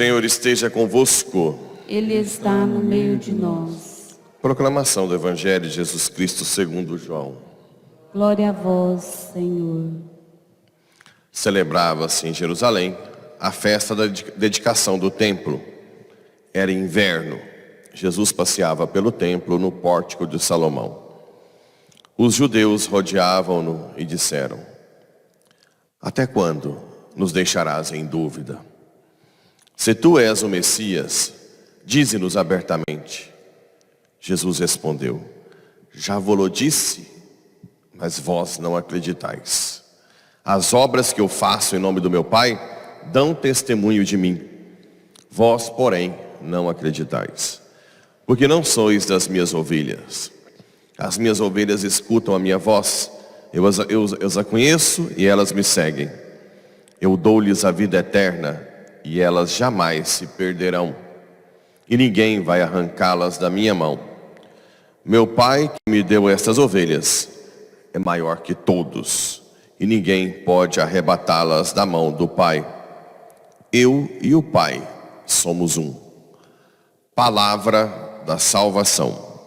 Senhor esteja convosco. Ele está no meio de nós. Proclamação do Evangelho de Jesus Cristo segundo João. Glória a vós, Senhor. Celebrava-se em Jerusalém a festa da dedicação do templo. Era inverno. Jesus passeava pelo templo no pórtico de Salomão. Os judeus rodeavam-no e disseram: até quando nos deixarás em dúvida? Se tu és o Messias, dize-nos abertamente. Jesus respondeu: já vos-lo disse, mas vós não acreditais. As obras que eu faço em nome do meu Pai dão testemunho de mim. Vós, porém, não acreditais, porque não sois das minhas ovelhas. As minhas ovelhas escutam a minha voz, eu as conheço e elas me seguem. Eu dou-lhes a vida eterna e elas jamais se perderão, e ninguém vai arrancá-las da minha mão. Meu Pai que me deu estas ovelhas é maior que todos, e ninguém pode arrebatá-las da mão do Pai. Eu e o Pai somos um. Palavra da salvação.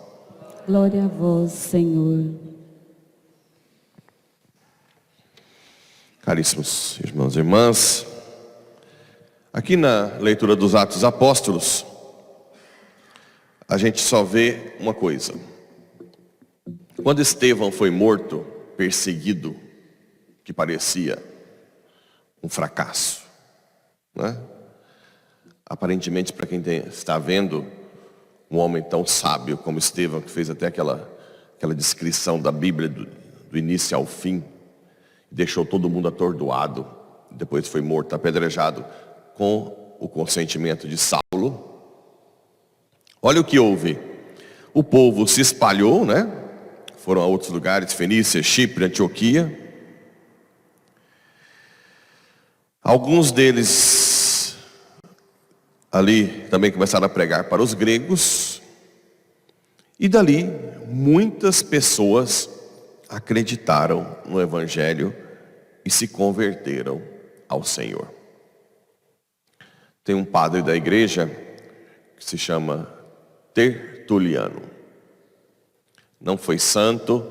Glória a vós, Senhor. Caríssimos irmãos e irmãs, aqui na leitura dos Atos Apóstolos, a gente só vê uma coisa. Quando Estevão foi morto, perseguido, que parecia um fracasso, né? Aparentemente, para quem está vendo, um homem tão sábio como Estevão, que fez até aquela descrição da Bíblia do início ao fim, deixou todo mundo atordoado, depois foi morto, apedrejado, com o consentimento de Saulo. Olha o que houve. O povo se espalhou, né? Foram a outros lugares, Fenícia, Chipre, Antioquia. Alguns deles ali também começaram a pregar para os gregos. E dali, muitas pessoas acreditaram no Evangelho e se converteram ao Senhor. Tem um padre da igreja que se chama Tertuliano. Não foi santo,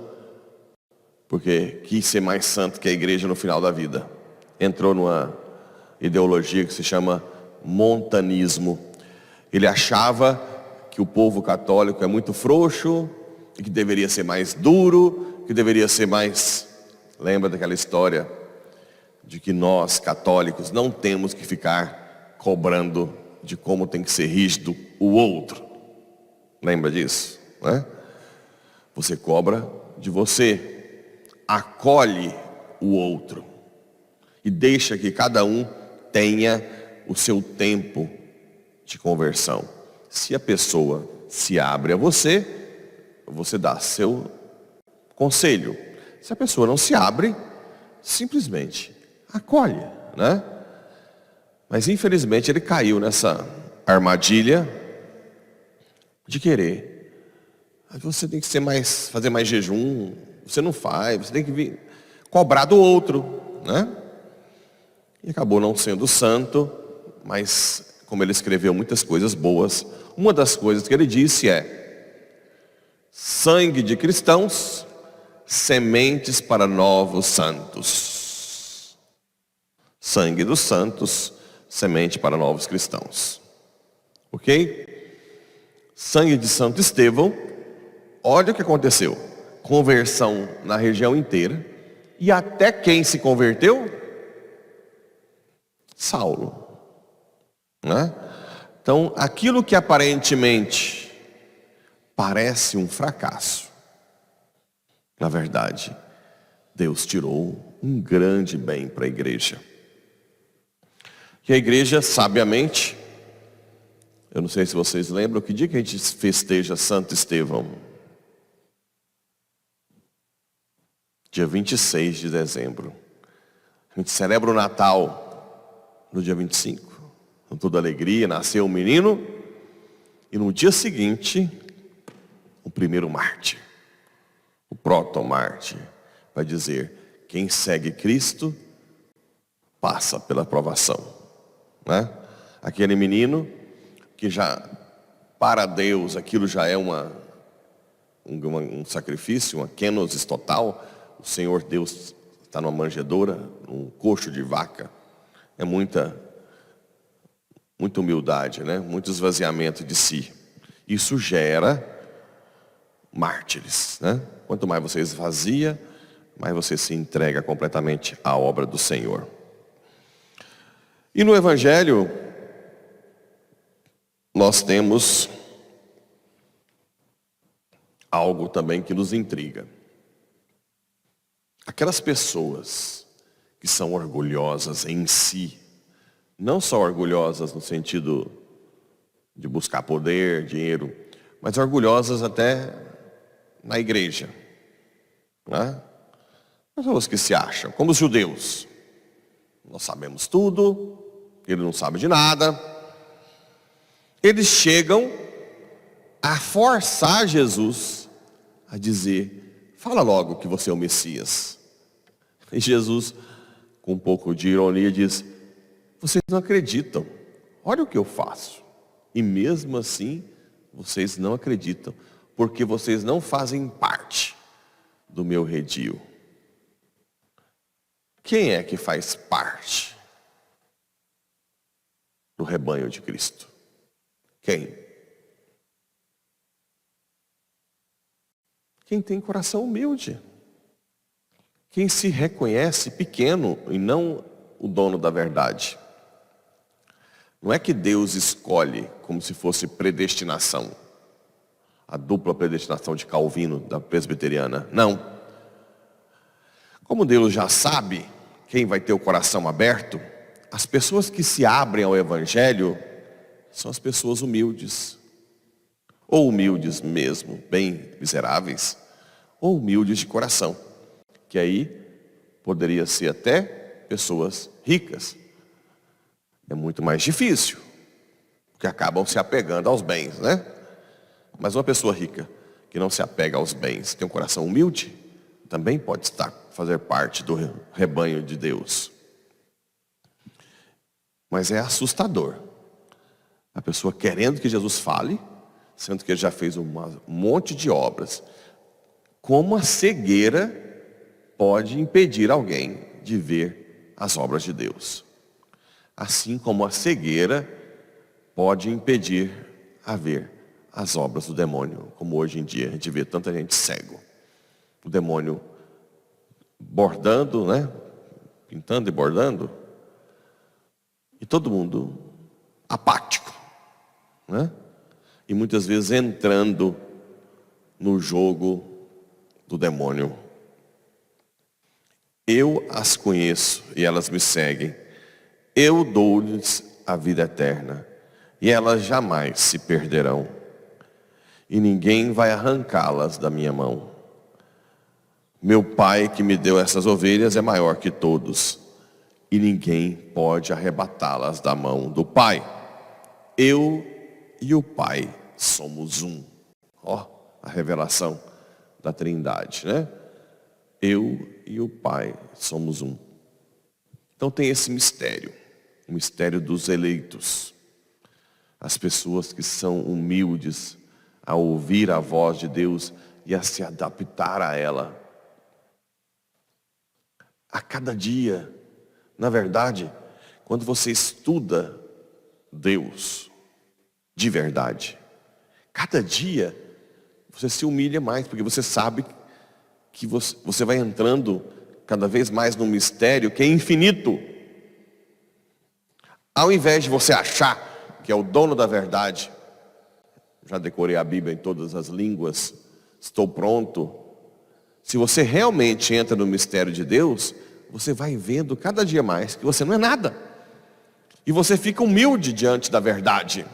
porque quis ser mais santo que a igreja no final da vida. Entrou numa ideologia que se chama montanismo. Ele achava que o povo católico é muito frouxo, e que deveria ser mais duro, que deveria ser mais... Lembra daquela história de que nós, católicos, não temos que ficar cobrando de como tem que ser rígido o outro. Lembra disso, né? Você cobra de você, acolhe o outro e deixa que cada um tenha o seu tempo de conversão. Se a pessoa se abre a você, você dá seu conselho. Se a pessoa não se abre, simplesmente acolhe, né? Mas infelizmente ele caiu nessa armadilha de querer. Você tem que fazer mais jejum, você não faz, você tem que cobrar do outro, né? E acabou não sendo santo, mas como ele escreveu muitas coisas boas, uma das coisas que ele disse é: sangue de cristãos, sementes para novos santos. Sangue dos santos, semente para novos cristãos. Ok? Sangue de Santo Estevão. Olha o que aconteceu. Conversão na região inteira. E até quem se converteu? Saulo, né? Então, aquilo que aparentemente parece um fracasso, na verdade, Deus tirou um grande bem para a igreja. E a igreja, sabiamente, eu não sei se vocês lembram, que dia que a gente festeja Santo Estevão? Dia 26 de dezembro. A gente celebra o Natal no dia 25, com toda alegria, nasceu um menino. E no dia seguinte, o primeiro mártir, o proto-mártir, vai dizer: quem segue Cristo passa pela provação, né? Aquele menino que já, para Deus, aquilo já é um sacrifício, uma kenosis total. O Senhor Deus está numa manjedoura, num coxo de vaca. É muita humildade, né? Muito esvaziamento de si. Isso gera mártires, né? Quanto mais você esvazia, mais você se entrega completamente à obra do Senhor. E no Evangelho, nós temos algo também que nos intriga. Aquelas pessoas que são orgulhosas em si, não só orgulhosas no sentido de buscar poder, dinheiro, mas orgulhosas até na igreja, né? Pessoas que se acham, como os judeus. Nós sabemos tudo, ele não sabe de nada. Eles chegam a forçar Jesus a dizer: fala logo que você é o Messias. E Jesus, com um pouco de ironia, diz: vocês não acreditam, olha o que eu faço. E mesmo assim, vocês não acreditam, porque vocês não fazem parte do meu redil. Quem é que faz parte do rebanho de Cristo? Quem? Quem tem coração humilde. Quem se reconhece pequeno e não o dono da verdade. Não é que Deus escolhe como se fosse predestinação. A dupla predestinação de Calvino, da presbiteriana. Não. Como Deus já sabe quem vai ter o coração aberto, as pessoas que se abrem ao Evangelho são as pessoas humildes. Ou humildes mesmo, bem miseráveis, ou humildes de coração. Que aí poderia ser até pessoas ricas. É muito mais difícil, porque acabam se apegando aos bens, né? Mas uma pessoa rica que não se apega aos bens, tem um coração humilde, também pode fazer parte do rebanho de Deus. Mas é assustador. A pessoa querendo que Jesus fale, sendo que ele já fez um monte de obras. Como a cegueira pode impedir alguém de ver as obras de Deus? Assim como a cegueira pode impedir a ver as obras do demônio. Como hoje em dia a gente vê tanta gente cego. O demônio bordando, né? Pintando e bordando. E todo mundo apático, né? E muitas vezes entrando no jogo do demônio. Eu as conheço e elas me seguem. Eu dou-lhes a vida eterna e elas jamais se perderão. E ninguém vai arrancá-las da minha mão. Meu Pai que me deu essas ovelhas é maior que todos. E ninguém pode arrebatá-las da mão do Pai. Eu e o Pai somos um. Ó, a revelação da Trindade, né? Eu e o Pai somos um. Então tem esse mistério. O mistério dos eleitos. As pessoas que são humildes a ouvir a voz de Deus e a se adaptar a ela. A cada dia, na verdade, quando você estuda Deus de verdade, cada dia você se humilha mais, porque você sabe que você vai entrando cada vez mais num mistério que é infinito. Ao invés de você achar que é o dono da verdade, já decorei a Bíblia em todas as línguas, estou pronto. Se você realmente entra no mistério de Deus, você vai vendo cada dia mais que você não é nada. E você fica humilde diante da verdade.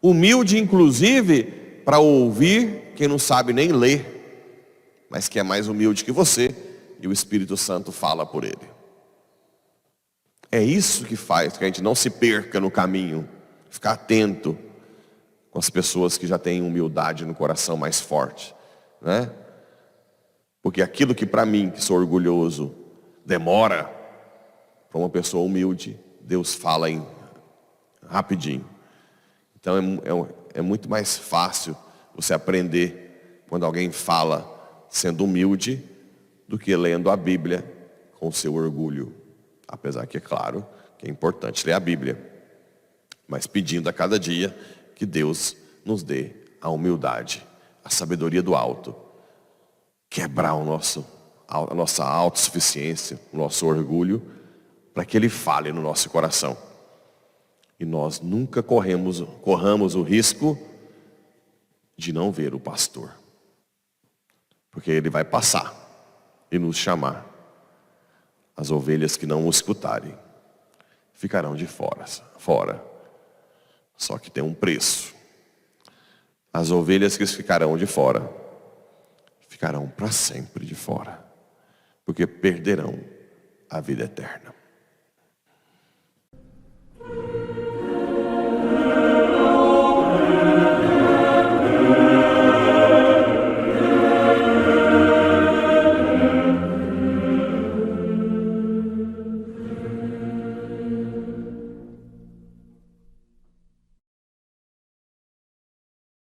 Humilde, inclusive, para ouvir quem não sabe nem ler, mas que é mais humilde que você, e o Espírito Santo fala por ele. É isso que faz que a gente não se perca no caminho, ficar atento com as pessoas que já têm humildade no coração mais forte, né? Porque aquilo que para mim, que sou orgulhoso, demora, para uma pessoa humilde, Deus fala em rapidinho. Então é muito mais fácil você aprender quando alguém fala sendo humilde do que lendo a Bíblia com o seu orgulho. Apesar que é claro que é importante ler a Bíblia, mas pedindo a cada dia que Deus nos dê a humildade, a sabedoria do alto, quebrar a nossa autossuficiência, o nosso orgulho, para que Ele fale no nosso coração. E nós nunca corramos o risco de não ver o pastor. Porque Ele vai passar e nos chamar. As ovelhas que não o escutarem ficarão de fora. Só que tem um preço. As ovelhas que ficarão de fora ficarão para sempre de fora, porque perderão a vida eterna.